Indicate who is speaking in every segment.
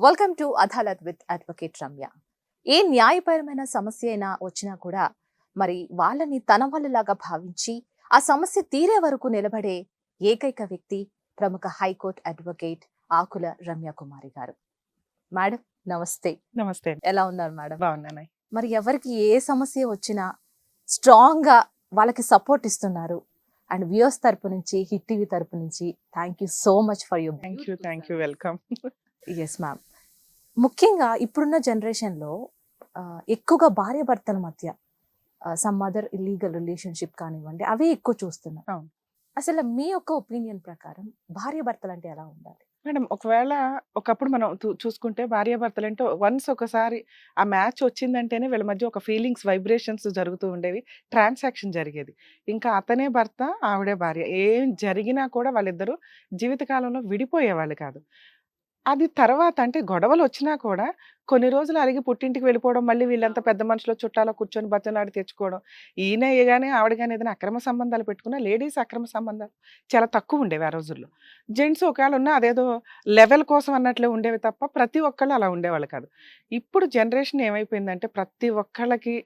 Speaker 1: Welcome to Adalat with advocate Ramya. ఏ న్యాయపరమైన సమస్య అయినా వచ్చినా కూడా మరి వాళ్ళని తన వాళ్ళలాగా భావించి ఆ సమస్య తీరే వరకు నిలబడే ఏకైక వ్యక్తి ప్రముఖ హైకోర్టు అడ్వకేట్ ఆకుల రమ్య కుమారి గారు. మేడం నమస్తే.
Speaker 2: నమస్తే.
Speaker 1: ఎలా ఉన్నారు మేడం?
Speaker 2: బాగున్నాను.
Speaker 1: మరి ఎవరికి ఏ సమస్య వచ్చినా స్ట్రాంగ్ గా వాళ్ళకి సపోర్ట్ ఇస్తున్నారు. అండ్ వ్యూయర్స్ తరపు నుంచి, హిట్ టీవీ తరపు నుంచి thank you so much for your.
Speaker 2: Thank you welcome.
Speaker 1: Yes ma'am. ముఖ్యంగా ఇప్పుడున్న జనరేషన్లో ఎక్కువగా భార్య భర్తల మధ్య సమ్ అదర్ ఇల్లీగల్ రిలేషన్షిప్ కానివ్వండి, అవే ఎక్కువ చూస్తున్నాం.
Speaker 2: అవును.
Speaker 1: అసలు మీ యొక్క ఒపీనియన్ ప్రకారం భార్య భర్తలు అంటే ఎలా ఉండాలి?
Speaker 2: మేడం, ఒకవేళ ఒకప్పుడు మనం చూసుకుంటే భార్యాభర్తలు అంటే వన్స్ ఒకసారి ఆ మ్యాచ్ వచ్చిందంటేనే వీళ్ళ మధ్య ఒక ఫీలింగ్స్ వైబ్రేషన్స్ జరుగుతూ ఉండేవి, ట్రాన్సాక్షన్ జరిగేది. ఇంకా అతనే భర్త, ఆవిడే భార్య, ఏం జరిగినా కూడా వాళ్ళిద్దరూ జీవితకాలంలో విడిపోయేవాళ్ళు కాదు. అది తర్వాత అంటే గొడవలు వచ్చినా కూడా కొన్ని రోజులు అలిగి పుట్టింటికి వెళ్ళిపోవడం, మళ్ళీ వీళ్ళంతా పెద్ద మనుషులు చుట్టాలో కూర్చొని బతిలాడి తెచ్చుకోవడం, ఈయన కానీ ఆవిడ కానీ ఏదైనా అక్రమ సంబంధాలు పెట్టుకున్నా లేడీస్ అక్రమ సంబంధాలు చాలా తక్కువ ఉండేవి ఆ రోజుల్లో. జెంట్స్ ఒకవేళ ఉన్నా అదేదో లెవెల్ కోసం అన్నట్లే ఉండేవి తప్ప ప్రతి ఒక్కళ్ళు అలా ఉండేవాళ్ళు కాదు. ఇప్పుడు జనరేషన్ ఏమైపోయిందంటే ప్రతి ఒక్కళ్ళకి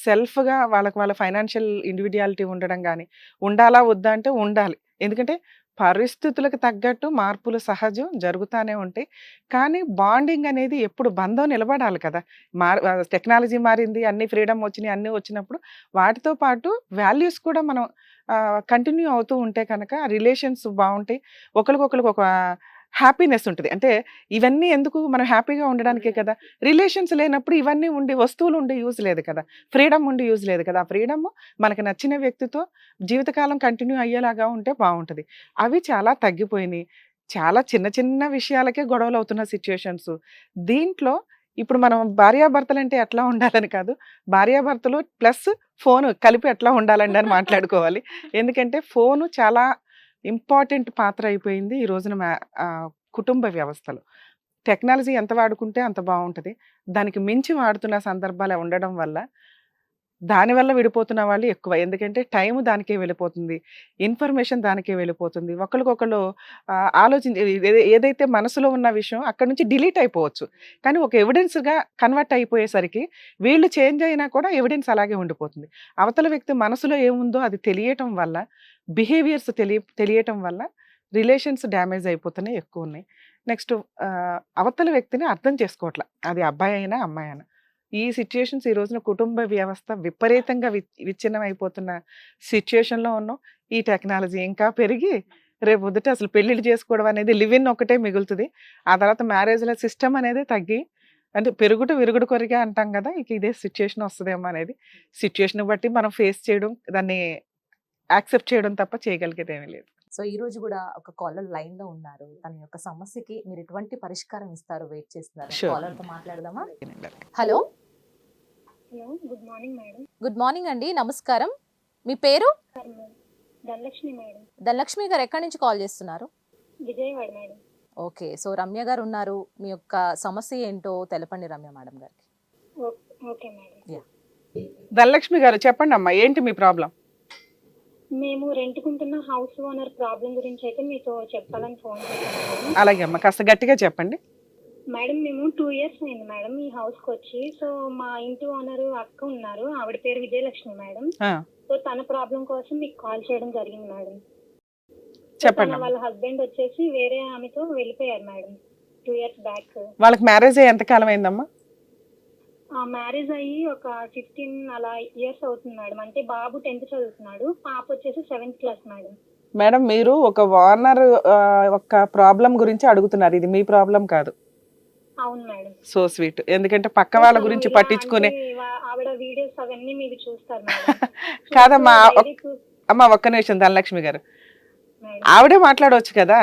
Speaker 2: సెల్ఫ్గా వాళ్ళ ఫైనాన్షియల్ ఇండివిడ్యువాలిటీ ఉండడం కానీ, ఉండాలా వద్దా అంటే ఉండాలి. ఎందుకంటే పరిస్థితులకు తగ్గట్టు మార్పులు సహజం, జరుగుతూనే ఉంటాయి. కానీ బాండింగ్ అనేది ఎప్పుడు బంధం నిలబడాలి కదా. టెక్నాలజీ మారింది, అన్ని ఫ్రీడమ్ వచ్చినాయి, అన్నీ వచ్చినప్పుడు వాటితో పాటు వాల్యూస్ కూడా మనం కంటిన్యూ అవుతూ ఉంటే కనుక రిలేషన్స్ బాగుంటాయి. ఒకరికొకరికి ఒక హ్యాపీనెస్ ఉంటుంది. అంటే ఇవన్నీ ఎందుకు, మనం హ్యాపీగా ఉండడానికే కదా. రిలేషన్స్ లేనప్పుడు ఇవన్నీ ఉండి, వస్తువులు ఉండి యూజ్ లేదు కదా, ఫ్రీడమ్ ఉండి యూజ్ లేదు కదా. ఆ ఫ్రీడమ్ మనకు నచ్చిన వ్యక్తితో జీవితకాలం కంటిన్యూ అయ్యేలాగా ఉంటే బాగుంటుంది. అవి చాలా తగ్గిపోయినాయి. చాలా చిన్న చిన్న విషయాలకే గొడవలు అవుతున్న సిచ్యుయేషన్స్. దీంట్లో ఇప్పుడు మనం భార్యాభర్తలు అంటే ఎట్లా ఉండాలని కాదు, భార్యాభర్తలు ప్లస్ ఫోన్ కలిపి ఎట్లా ఉండాలండి అని మాట్లాడుకోవాలి. ఎందుకంటే ఫోను చాలా ఇంపార్టెంట్ పాత్ర అయిపోయింది ఈ రోజున కుటుంబ వ్యవస్థలో. టెక్నాలజీ ఎంత వాడుకుంటే అంత బాగుంటుంది. దానికి మించి వాడుతున్న సందర్భాలు ఉండడం వల్ల దానివల్ల విడిపోతున్న వాళ్ళు ఎక్కువ. ఎందుకంటే టైం దానికే వెళ్ళిపోతుంది, ఇన్ఫర్మేషన్ దానికే వెళ్ళిపోతుంది. ఒకరికొకరు ఆలోచించి ఏదైతే మనసులో ఉన్న విషయం అక్కడ నుంచి డిలీట్ అయిపోవచ్చు, కానీ ఒక ఎవిడెన్స్గా కన్వర్ట్ అయిపోయేసరికి వీళ్ళు చేంజ్ అయినా కూడా ఎవిడెన్స్ అలాగే ఉండిపోతుంది. అవతల వ్యక్తి మనసులో ఏముందో అది తెలియటం వల్ల, బిహేవియర్స్ తెలియటం వల్ల రిలేషన్స్ డ్యామేజ్ అయిపోతున్నాయి, ఎక్కువ ఉన్నాయి. నెక్స్ట్ అవతల వ్యక్తిని అర్థం చేసుకోవట్లే, అది అబ్బాయి అయినా అమ్మాయి అయినా. ఈ సిచ్యుయేషన్స్ ఈ రోజున కుటుంబ వ్యవస్థ విపరీతంగా విచ్ఛిన్నం అయిపోతున్న సిచ్యుయేషన్లో ఉన్నాం. ఈ టెక్నాలజీ ఇంకా పెరిగి రేపు పొద్దుట అసలు పెళ్ళిళ్ళు చేసుకోవడం అనేది లివ్ ఇన్ ఒకటే మిగులుతుంది. ఆ తర్వాత మ్యారేజ్ల సిస్టమ్ అనేది తగ్గి, అంటే పెరుగుడు విరుగుడు కొరిగా అంటాం కదా, ఇక ఇదే సిచ్యుయేషన్ వస్తుందేమో అనేది. సిచ్యుయేషన్ బట్టి మనం ఫేస్ చేయడం, దాన్ని యాక్సెప్ట్ చేయడం తప్ప చేయగలిగేది ఏమీ లేదు.
Speaker 1: సో ఈ రోజు కూడా ఒక కాలర్ లైన్ లో ఉన్నారు. తన యొక్క సమస్యకి మీరు ఎటువంటి పరిష్కారం ఇస్తారు వెయిట్ చేస్తున్నారు. కాలర్ తో మాట్లాడదామా? Hello.
Speaker 3: Hello, good morning madam.
Speaker 1: Good morning అండి, నమస్కారం. మీ పేరు?
Speaker 3: ధనలక్ష్మి మేడం.
Speaker 1: ధనలక్ష్మి గారు ఎక్కడి నుంచి కాల్ చేస్తున్నారు?
Speaker 3: Vijayawada madam.
Speaker 1: Okay, so Ramya గారు ఉన్నారు, మీ యొక్క సమస్య ఏంటో తెలపండి రమ్య మేడం గారికి.
Speaker 3: Okay madam.
Speaker 2: ధనలక్ష్మి గారు చెప్పండి అమ్మా, ఏంటి మీ ప్రాబ్లం?
Speaker 3: మేము రెంట్కుంటున్న హౌస్ ఓనర్ ప్రాబ్లం గురించి అయితే మీతో చెప్పాలని ఫోన్ చేశాను.
Speaker 2: అలాగే అమ్మా, కాస్త గట్టిగా చెప్పండి.
Speaker 3: మేడం, మేము 2 years అయింది మేడం ఈ హౌస్కి వచ్చి. సో మా ఇంటి ఓనర్ అక్క ఉన్నారు, ఆవిడ పేరు విజయలక్ష్మి మేడం. సో తన ప్రాబ్లం కోసం మీకు కాల్ చేయడం జరిగింది మేడం.
Speaker 2: చెప్పండి.
Speaker 3: వాళ్ళ హస్బెండ్ వచ్చేసి వేరే ఆమెతో వెళ్ళిపోయారు మేడం 2 years బ్యాక్.
Speaker 2: వాళ్ళకి మ్యారేజ్ అయ్యి ఎంత కాలం అయిందమ్మా?
Speaker 3: మ్యారేజ్ అయ్యి ఒక 15 అలా ఇయర్స్ అవుతుంది మేడం. అంటే బాబు 10th చదువుతున్నాడు, పాప వచ్చేసి 7th క్లాస్ మేడం.
Speaker 2: మేడం, మీరు ఒక ఓనర్ ఒక ప్రాబ్లం గురించి అడుగుతున్నారు, ఇది మీ ప్రాబ్లం కాదు.
Speaker 3: అవును మేడం.
Speaker 2: So sweet. ఎందుకంటే పక్క వాళ్ళ గురించి పట్టించుకునే
Speaker 3: ఆవిడ వీడియోస్ అవన్నీ మీరు చూస్తారు మేడం.
Speaker 2: కాదమ్మా అమ్మ, ఒక్క నిమిషం ధనలక్ష్మి గారు, ఆవిడే మాట్లాడవచ్చు కదా.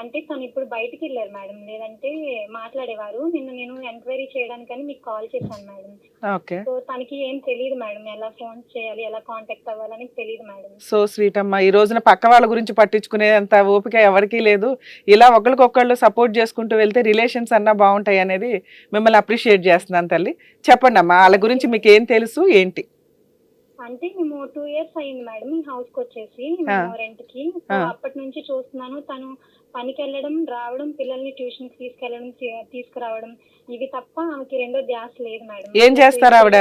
Speaker 3: అంటే తను ఇప్పుడు బయటికి వెళ్ళారు మేడం, లేదంటే మాట్లాడేవారు. నిన్న నేను ఎంక్వైరీ చేయడానికని మీకు కాల్ చేశాను మేడం.
Speaker 2: ఓకే.
Speaker 3: సో తనకి ఏం తెలియదు మేడం, ఎలా ఫోన్ చేయాలి, ఎలా కాంటాక్ట్ అవ్వాలని తెలియదు మేడం.
Speaker 2: సో స్వీట్ అమ్మా, ఈ రోజున పక్క వాళ్ళ గురించి పట్టించుకునే అంత ఓపిక ఎవరికీ లేదు. ఇలా ఒకరికొకళ్ళు సపోర్ట్ చేసుకుంటూ వెళ్తే రిలేషన్స్ అన్నా బాగుంటాయి అనేది మిమ్మల్ని అప్రిషియేట్ చేస్తున్నాను తల్లి. చెప్పండి అమ్మా, వాళ్ళ గురించి మీకు ఏం తెలుసు ఏంటి?
Speaker 3: అంటే మేము 2 years అయింది మేడం ఈ హౌస్ కి వచ్చేసి మేము రెంట్ కి. సో అప్పటి నుంచి చూస్తున్నాను తను పనికి వెళ్ళడం రావడం, పిల్లల్ని ట్యూషన్ కి తీసుకెళ్లడం తీసుకురావడం, ఇవి తప్ప ఆమెకి రెండో ధ్యాస లేదు మేడం.
Speaker 2: ఏం చేస్తారు ఆవిడ?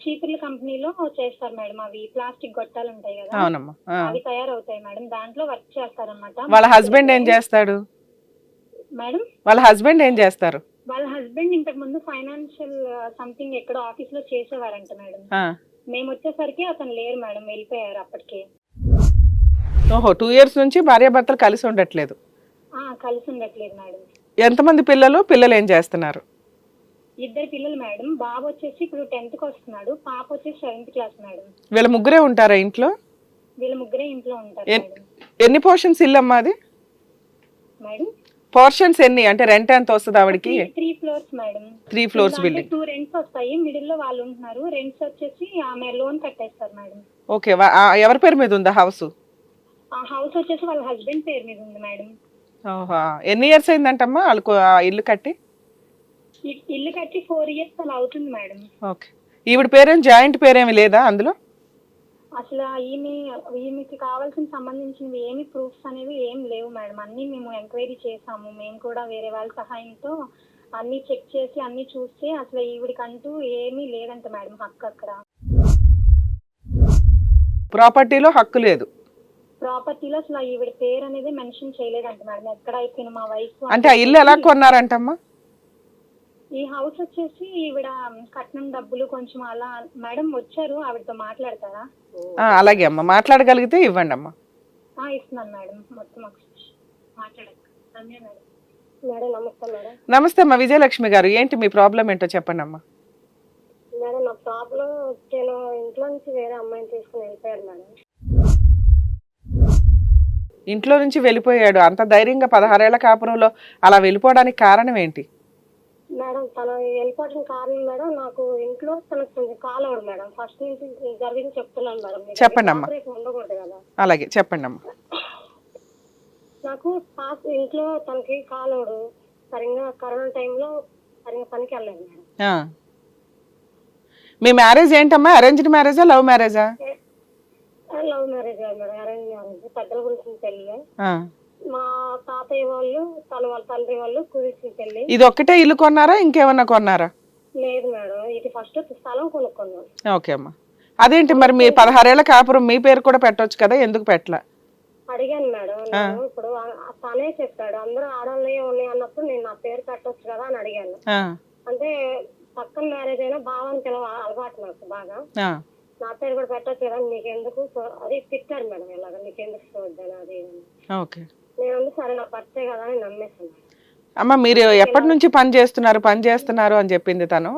Speaker 3: చీపుర్ల కంపెనీలో చేస్తారు మేడం. అవి ప్లాస్టిక్ గొట్టాలు ఉంటాయి కదా,
Speaker 2: అవునమ్మా.
Speaker 3: అవి తయారవుతాయి మేడం. దాంట్లో వర్క్ చేస్తారన్నమాట.
Speaker 2: వాళ్ళ హస్బెండ్ ఏం చేస్తాడు
Speaker 3: మేడం?
Speaker 2: వాళ్ళ హస్బెండ్ ఏం చేస్తారు?
Speaker 3: వాళ్ళ హస్బెండ్ ఇంతకు ముందు ఫైనాన్షియల్ సంథింగ్ ఎక్కడో ఆఫీస్ లో చేసేవారంట మేడం. మేము వచ్చేసరికి అతను లేరు మేడం, వెళ్ళిపోయారు అప్పటికే.
Speaker 2: ఓహో, 2 years నుంచి భార్యాభర్తలు కలిసి ఉండట్లేదు.
Speaker 3: కలిసి ఉండట్లేదు మేడం.
Speaker 2: ఎంతమంది పిల్లలు? పిల్లలు ఏం చేస్తున్నారు?
Speaker 3: 2 పిల్లలు మేడం. బాబు వచ్చేసి ఇప్పుడు 10th కి వస్తున్నాడు, పాప వచ్చేసి 7th క్లాస్ మేడం.
Speaker 2: వీళ్ళ ముగ్గురే ఉంటారా ఇంట్లో?
Speaker 3: వీళ్ళ ముగ్గురే ఇంట్లో ఉంటారు మేడం.
Speaker 2: ఎన్ని పోర్షన్స్ ఇల్లు అమ్మా అది?
Speaker 3: మేడం
Speaker 2: పోర్షన్స్ ఎన్ని? అంటే రెంట్ ఎంత వస్తుంది ఆవిడకి?
Speaker 3: 3 floors madam.
Speaker 2: 3 floors building.
Speaker 3: 2 rents వస్తాయి, మిడిల్ లో వాళ్ళు ఉంటున్నారు. రెంట్స్ వచ్చేసి ఆమె లోన్ కట్టేస్తారు మేడం.
Speaker 2: ఓకే, ఎవరి పేరు మీద ఉందా హౌస్?
Speaker 3: ఆ హౌస్ వచ్చేసి వాళ్ళ హస్బెండ్ పేరు మీద ఉంది మేడం.
Speaker 2: ఓహో, ఎన్ని ఇయర్స్ అయిందంటమ్మా వాళ్ళకు ఇల్లు కట్టి?
Speaker 3: ఇల్లు కట్టి 4 years అలా అవుతుంది మేడం.
Speaker 2: ఓకే, ఈవిడ పేరేం జాయింట్ పేరేమి లేదా అందులో?
Speaker 3: అసలు ఈమెకి కావాల్సిన సంబంధించినవి ఏమి ప్రూఫ్స్ అనేవి ఏం లేవు మేడం. అన్ని మేము ఎంక్వైరీ చేసాము, మేము కూడా వేరే వాళ్ళ సహాయంతో అన్ని చెక్ చేసి అన్ని చూస్తే అసలు ఈవిడికంటూ ఏమీ లేదంట మేడం హక్కు. అక్కడ
Speaker 2: ప్రాపర్టీలో హక్కు లేదు.
Speaker 3: ప్రాపర్టీలో అసలు ఈవిడ పేరు అనేది మెన్షన్ చేయలేదంట మేడం. ఎక్కడ అయిపోయిన మా వైఫ్.
Speaker 2: అంటే ఆ ఇల్లు ఎలా కొన్నారంటమ్మా?
Speaker 3: ఈ హౌస్ వచ్చేసి ఈవిడ కట్నం డబ్బులు కొంచెం అలా మేడం వచ్చారు, ఆవిడతో మాట్లాడతారా?
Speaker 2: అలాగే అమ్మా, మాట్లాడగలిగితే ఇవ్వండి అమ్మా.
Speaker 3: ఇస్తున్నాను మేడం. మొత్తం మాట్లాడండి మేడం. మేడం నమస్తే మేడం.
Speaker 2: నమస్తే అమ్మా, విజయలక్ష్మి గారు. ఏంటి మీ ప్రాబ్లం ఏంటో చెప్పండి అమ్మా.
Speaker 3: మేడం నా ప్రాబ్లం, నేను ఇంట్లో నుంచి వేరే అమ్మాయిని తీసుకుని వెళ్ళిపోయాను మేడం.
Speaker 2: ఇంట్లో నుంచి వెళ్ళిపోయాడు? అంత ధైర్యంగా 16 ఏళ్ల కాపురంలో అలా వెళ్ళిపోవడానికి కారణం ఏంటి?
Speaker 3: మేడం తను వెళ్ళిపోవడం కారణం మేడం, నాకు ఇంట్లో తనకు కొంచెం కాల్ అవ్వడు మేడం. ఫస్ట్ నుంచి జరిగింది చెప్తున్నాను మేడం.
Speaker 2: చెప్పండి అమ్మా.
Speaker 3: ఉండకూడదు కదా.
Speaker 2: అలాగే చెప్పండి అమ్మా.
Speaker 3: నాకు ఇంట్లో తనకి కాల్ అవ్వడు సరిగ్గా. కరోనా టైంలో సరిగ్గా పనికి వెళ్ళలేదు మేడం.
Speaker 2: మీ మ్యారేజ్ ఏంటమ్మా? అరేంజ్డ్ మ్యారేజా లవ్ మ్యారేజా?
Speaker 3: లవ్ మ్యారేజ్ కాదు మేడం, అరేంజ్ మ్యారేజ్. పెద్దల గురించి పెళ్లి. మా తాతయ్య వాళ్ళు వాళ్ళ తండ్రి వాళ్ళు కుదిర్చిన పెళ్లి.
Speaker 2: ఇది ఒక్కటే ఇల్లు కొన్నారా ఇంకేమన్నా కొన్నారా?
Speaker 3: లేదు మేడం, ఇది ఫస్ట్ స్థలం కొనుక్కున్నాం.
Speaker 2: ఓకే అమ్మా. అదేంటి మరి మీ 16 ఏళ్ల కాపురం మీ పేరు కూడా పెట్టొచ్చు కదా, ఎందుకు పెట్టలా?
Speaker 3: అడిగాను మేడం. నేను ఇప్పుడు తనే చెప్పాడు అందరూ ఆడవాళ్ళే ఉన్నాయి అన్నప్పుడు నేను నా పేరు పెట్టొచ్చు కదా అని అడిగాను. అంటే పక్కన మ్యారేజ్ అయినా భావాన్ని పిలవ అలవాటు నాకు బాగా. నా పేరు కూడా పెట్టొచ్చు కదా, నీకెందుకు అది తిట్టాడు మేడం. ఇలాగ నీకెందుకు చూద్దాను అది.
Speaker 2: ఓకే,
Speaker 3: నేను సరే నా భర్తే కదా అని నమ్మేసాను.
Speaker 2: అమ్మ మీరు ఎప్పటి నుంచి పని చేస్తున్నారు అని చెప్పింది తను?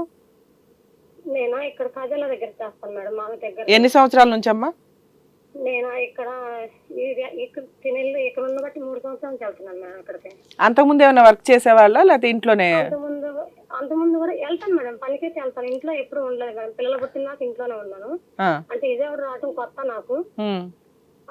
Speaker 3: నేను ఇక్కడ ఖజానా దగ్గర చేస్తాను మేడం, మా దగ్గర.
Speaker 2: ఎన్ని సంవత్సరాల నుంచి అమ్మా?
Speaker 3: నేను ఇక్కడ ఇక్కడ ఉన్న బట్టి 3 సంవత్సరాల నుంచి వెళ్తున్నాను మేడం అక్కడికి.
Speaker 2: అంతకుముందు ఏమైనా వర్క్ చేసేవాళ్ళ లేకపోతే ఇంట్లోనే?
Speaker 3: అంతకుముందు కూడా వెళ్తాను మేడం, పనికైతే వెళ్తాను. ఇంట్లో ఎప్పుడు ఉండలేదు మేడం. పిల్లలు పుట్టినాక ఇంట్లోనే ఉన్నాను. అంటే విజయవాడ రావడం కొత్త నాకు.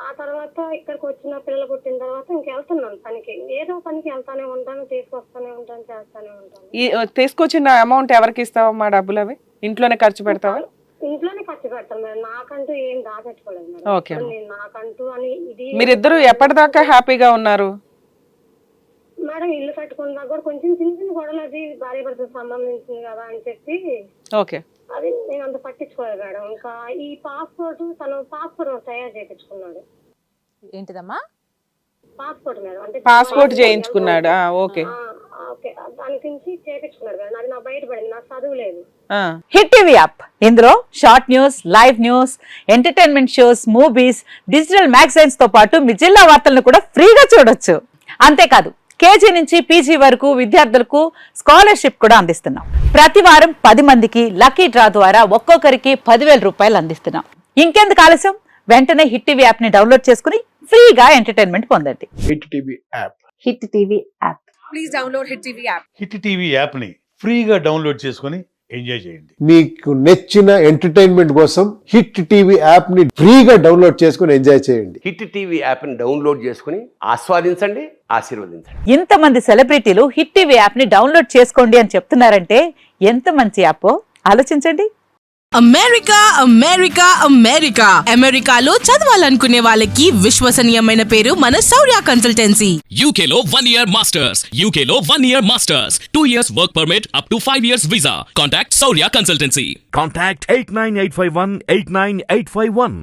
Speaker 3: ఆ తర్వాత ఇక్కడికి వచ్చిన పిల్లలు పుట్టిన తర్వాత ఇంకెళ్తున్నాను పనికి. ఏదో పనికి వెళ్తానే ఉంటాను, తీసుకొస్తానే ఉంటాను, చేస్తానే ఉంటాను.
Speaker 2: తీసుకొచ్చిన అమౌంట్ ఎవరికి ఇస్తావమ్మా డబ్బులు? అవి ఇంట్లోనే ఖర్చు పెడతావా?
Speaker 3: ఇంట్లోనే ఖర్చు పెడతాను మేడం, నాకంటూ ఏం దాపెట్టుకోలేదు మేడం.
Speaker 2: ఓకే,
Speaker 3: నాకంటూ అని ఇది.
Speaker 2: మీరిద్దరు ఎప్పటిదాకా హ్యాపీగా ఉన్నారు
Speaker 3: మేడం? ఇల్లు కట్టుకున్న కూడా కొంచెం చిన్న చిన్న గొడవలు, అది భార్య భర్తకు సంబంధించింది కదా అని చెప్పి
Speaker 2: ఓకే
Speaker 3: అది నేను అంత పట్టించుకోలేదు మేడం. ఇంకా ఈ పాస్పోర్ట్ తను పాస్పోర్ట్ తయారు చేయించుకున్నాడు.
Speaker 1: ఏంటిదమ్మా?
Speaker 3: పాస్పోర్ట్ మేడం, అంటే
Speaker 2: పాస్పోర్ట్ చేయించుకున్నాడా? ఓకే
Speaker 3: ఓకే, దాని గురించి చేయించుకున్నాడు మేడం. అది నా బయటపడింది, నాకు చదువు లేదు.
Speaker 4: హిట్ టీవీ యాప్, ఇందులో short news, live news, entertainment shows, movies, digital magazines తో పాటు మీ జిల్లా వార్తలను కూడా ఫ్రీగా చూడొచ్చు. అంతేకాదు కేజీ నుంచి పీజీ వరకు విద్యార్థులకు స్కాలర్షిప్ కూడా అందిస్తున్నాం. ప్రతి వారం 10 మందికి లక్కీ డ్రా ద్వారా ఒక్కొక్కరికి 10,000 రూపాయలు అందిస్తున్నాం. ఇంకెందుకు ఆలస్యం, వెంటనే హిట్ టీవీ యాప్ ని డౌన్లోడ్ చేసుకుని ఫ్రీగా ఎంటర్టైన్మెంట్ పొందండి.
Speaker 5: Hit TV app.
Speaker 4: Hit TV app.
Speaker 6: Please download hit TV app.
Speaker 5: Hit TV app ని ఫ్రీగా డౌన్లోడ్ చేసుకొని ఎంజాయ్ చేయండి.
Speaker 7: మీకు నచ్చిన ఎంటర్టైన్మెంట్ కోసం హిట్ టీవీ యాప్ ని ఫ్రీగా డౌన్లోడ్ చేసుకొని ఎంజాయ్ చేయండి.
Speaker 8: హిట్ టీవీ యాప్ ని డౌన్లోడ్ చేసుకుని ఆస్వాదించండి, ఆశీర్వదించండి.
Speaker 4: ఇంతమంది సెలబ్రిటీలు హిట్ టీవీ యాప్ ని డౌన్లోడ్ చేసుకోండి అని చెప్తున్నారంటే ఎంత మంచి యాప్ ఆలోచించండి.
Speaker 9: అమెరికా అమెరికా అమెరికా అమెరికాలో చదవాలనుకునే వాళ్ళకి విశ్వసనీయమైన పేరు మన శౌర్య కన్సల్టెన్సీ.
Speaker 10: UK లో 1 year masters. UK లో 1 year masters. 2 years work permit up to 5 years visa. Contact Saurya Consultancy.
Speaker 11: Contact 89851 89851.